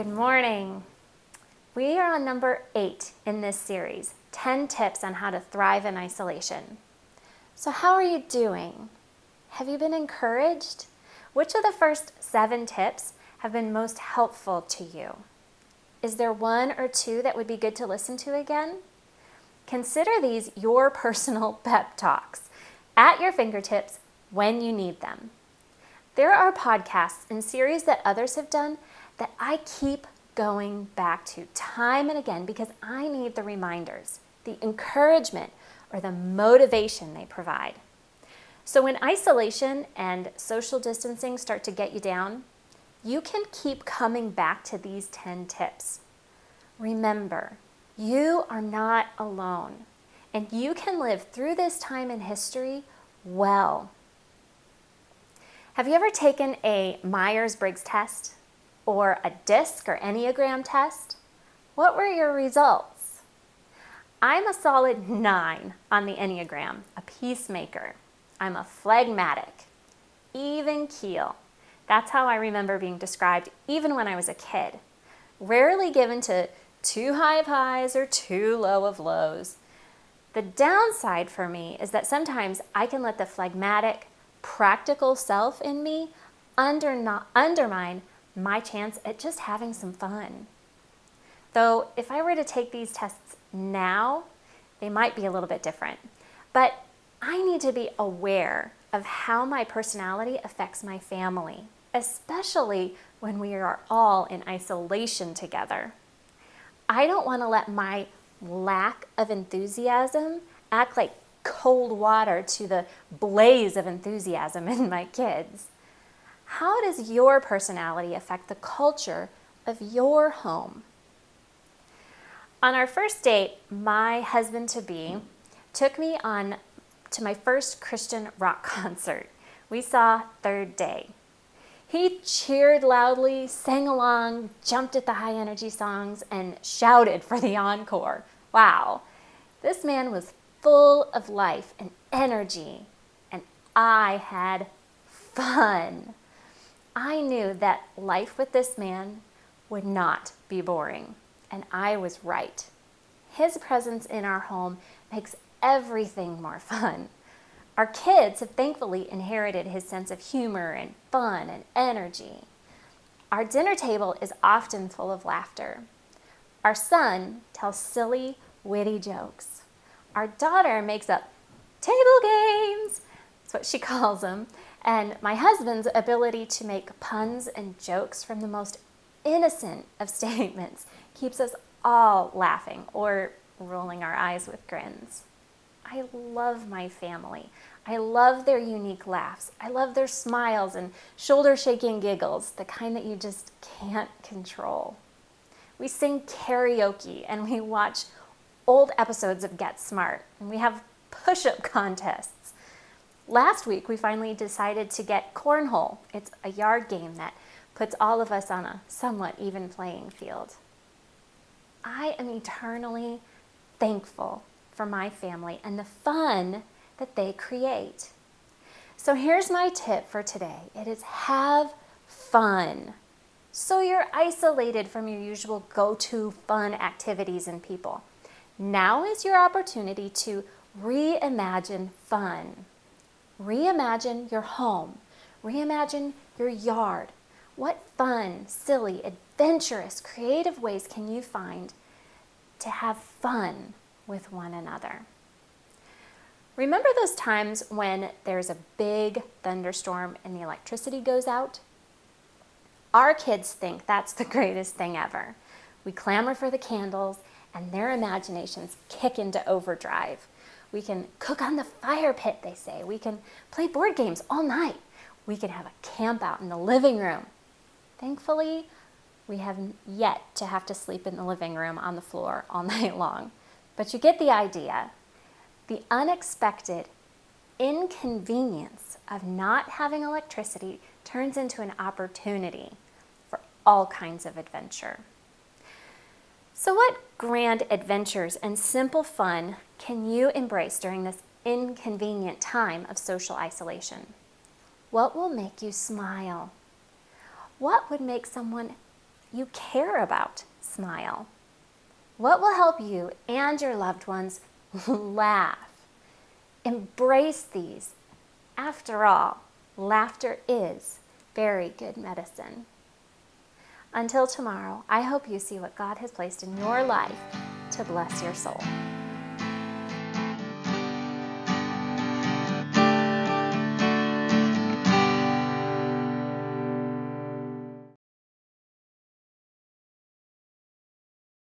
Good morning. We are on number 8 in this series, 10 tips on how to thrive in isolation. So how are you doing? Have you been encouraged? Which of the first 7 tips have been most helpful to you? Is there one or two that would be good to listen to again? Consider these your personal pep talks at your fingertips when you need them. There are podcasts and series that others have done that I keep going back to time and again because I need the reminders, the encouragement, or the motivation they provide. So when isolation and social distancing start to get you down, you can keep coming back to these 10 tips. Remember, you are not alone, and you can live through this time in history well. Have you ever taken a Myers-Briggs test or a DISC or Enneagram test? What were your results? I'm a solid 9 on the Enneagram, a peacemaker. I'm a phlegmatic, even keel. That's how I remember being described even when I was a kid. Rarely given to too high of highs or too low of lows. The downside for me is that sometimes I can let the phlegmatic, practical self in me undermine my chance at just having some fun. Though if I were to take these tests now, they might be a little bit different. But I need to be aware of how my personality affects my family, especially when we are all in isolation together. I don't want to let my lack of enthusiasm act like cold water to the blaze of enthusiasm in my kids. How does your personality affect the culture of your home? On our first date, my husband-to-be took me to my first Christian rock concert. We saw Third Day. He cheered loudly, sang along, jumped at the high energy songs, and shouted for the encore. Wow, this man was full of life and energy, and I had fun. I knew that life with this man would not be boring, and I was right. His presence in our home makes everything more fun. Our kids have thankfully inherited his sense of humor and fun and energy. Our dinner table is often full of laughter. Our son tells silly, witty jokes. Our daughter makes up table games, that's what she calls them, and my husband's ability to make puns and jokes from the most innocent of statements keeps us all laughing or rolling our eyes with grins. I love my family. I love their unique laughs. I love their smiles and shoulder-shaking giggles, the kind that you just can't control. We sing karaoke and we watch old episodes of Get Smart, and we have push-up contests. Last week, we finally decided to get cornhole. It's a yard game that puts all of us on a somewhat even playing field. I am eternally thankful for my family and the fun that they create. So here's my tip for today. It is have fun. So you're isolated from your usual go-to fun activities and people. Now is your opportunity to reimagine fun. Reimagine your home. Reimagine your yard. What fun, silly, adventurous, creative ways can you find to have fun with one another? Remember those times when there's a big thunderstorm and the electricity goes out? Our kids think that's the greatest thing ever. We clamor for the candles and their imaginations kick into overdrive. We can cook on the fire pit, they say. We can play board games all night. We can have a camp out in the living room. Thankfully, we have yet to have to sleep in the living room on the floor all night long. But you get the idea. The unexpected inconvenience of not having electricity turns into an opportunity for all kinds of adventure. So what grand adventures and simple fun can you embrace during this inconvenient time of social isolation? What will make you smile? What would make someone you care about? Smile. What will help you and your loved ones laugh? Embrace these. After all, laughter is very good medicine. Until tomorrow, I hope you see what God has placed in your life to bless your soul.